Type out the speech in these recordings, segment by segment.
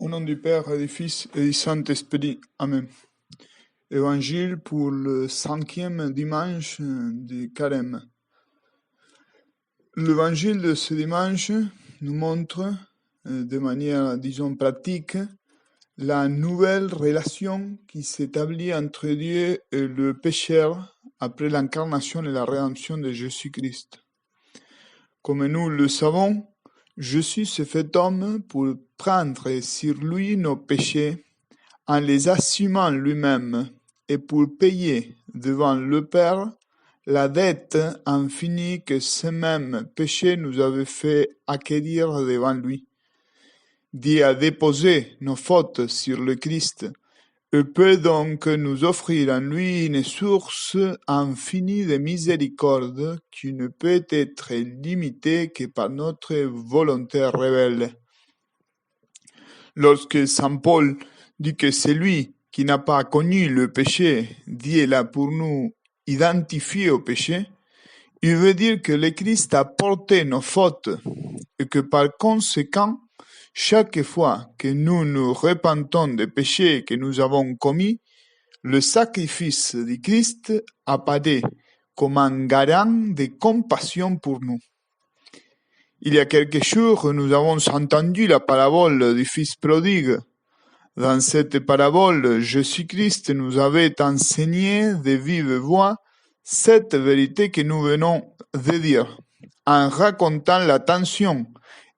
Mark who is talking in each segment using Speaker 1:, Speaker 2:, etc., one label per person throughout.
Speaker 1: Au nom du Père et du Fils et du Saint-Esprit. Amen. Évangile pour le 5e dimanche du Carême. L'évangile de ce dimanche nous montre de manière, disons, pratique la nouvelle relation qui s'établit entre Dieu et le pécheur après l'incarnation et la rédemption de Jésus-Christ. Comme nous le savons, Jésus s'est fait homme pour prendre sur lui nos péchés en les assumant lui-même et pour payer devant le Père la dette infinie que ce même péché nous avait fait acquérir devant lui. Dieu a déposé nos fautes sur le Christ et peut donc nous offrir en lui une source infinie de miséricorde qui ne peut être limitée que par notre volonté rebelle. Lorsque Saint Paul dit que celui qui n'a pas connu le péché, Dieu l'a pour nous identifié au péché, il veut dire que le Christ a porté nos fautes et que par conséquent, chaque fois que nous nous repentons des péchés que nous avons commis, le sacrifice du Christ apparaît comme un garant de compassion pour nous. Il y a quelques jours, nous avons entendu la parabole du Fils prodigue. Dans cette parabole, Jésus-Christ nous avait enseigné de vive voix cette vérité que nous venons de dire, en racontant l'attention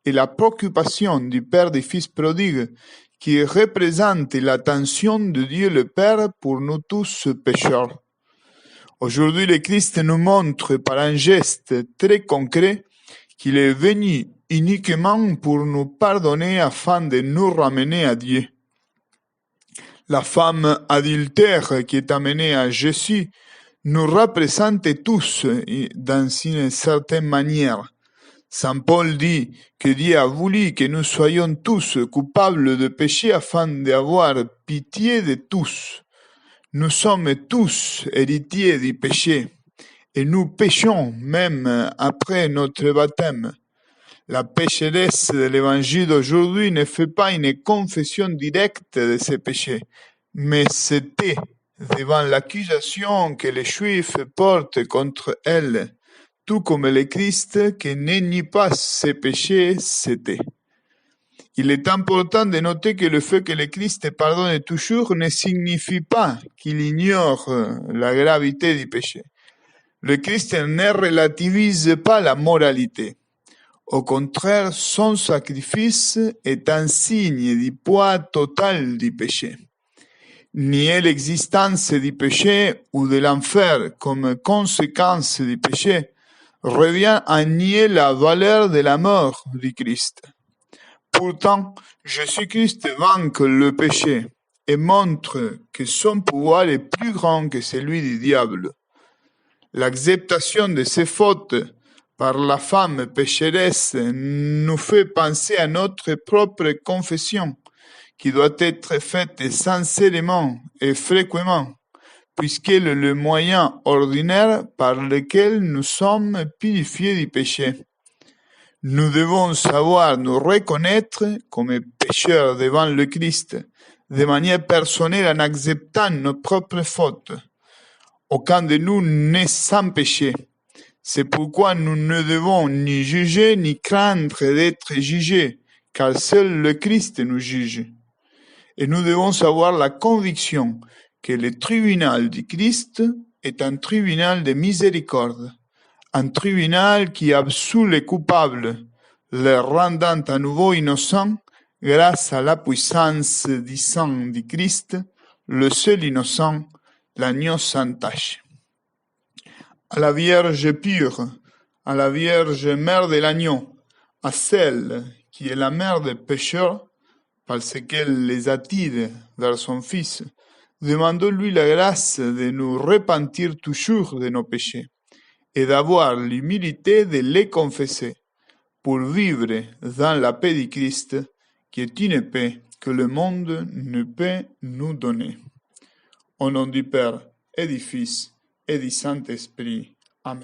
Speaker 1: et la préoccupation du Père du Fils prodigue, qui représente l'attention de Dieu le Père pour nous tous pécheurs. Aujourd'hui, le Christ nous montre par un geste très concret qu'il est venu uniquement pour nous pardonner afin de nous ramener à Dieu. La femme adultère qui est amenée à Jésus nous représente tous dans une certaine manière. Saint Paul dit que Dieu a voulu que nous soyons tous coupables de péché afin d'avoir pitié de tous. Nous sommes tous héritiers du péché et nous péchons même après notre baptême. La pécheresse de l'évangile d'aujourd'hui ne fait pas une confession directe de ses péchés, mais se tait devant l'accusation que les Juifs portent contre elle, tout comme le Christ qui ne nie pas ses péchés se tait. Il est important de noter que le fait que le Christ pardonne toujours ne signifie pas qu'il ignore la gravité du péché. Le Christ ne relativise pas la moralité. Au contraire, son sacrifice est un signe du poids total du péché. Nier l'existence du péché ou de l'enfer comme conséquence du péché revient à nier la valeur de la mort du Christ. Pourtant, Jésus-Christ vainc le péché et montre que son pouvoir est plus grand que celui du diable. L'acceptation de ses fautes par la femme pécheresse nous fait penser à notre propre confession, qui doit être faite sincèrement et fréquemment, puisqu'elle est le moyen ordinaire par lequel nous sommes purifiés du péché. Nous devons savoir nous reconnaître comme pécheurs devant le Christ, de manière personnelle en acceptant nos propres fautes. Aucun de nous n'est sans péché. C'est pourquoi nous ne devons ni juger ni craindre d'être jugés, car seul le Christ nous juge. Et nous devons avoir la conviction que le tribunal du Christ est un tribunal de miséricorde, un tribunal qui absout les coupables, les rendant à nouveau innocents grâce à la puissance du sang du Christ, le seul innocent, l'agneau sans tache. À la Vierge pure, à la Vierge mère de l'agneau, à celle qui est la mère des pécheurs, parce qu'elle les attire vers son Fils, demandons-lui la grâce de nous repentir toujours de nos péchés et d'avoir l'humilité de les confesser pour vivre dans la paix du Christ, qui est une paix que le monde ne peut nous donner. Au nom du Père et du Fils et du Saint-Esprit. Amen.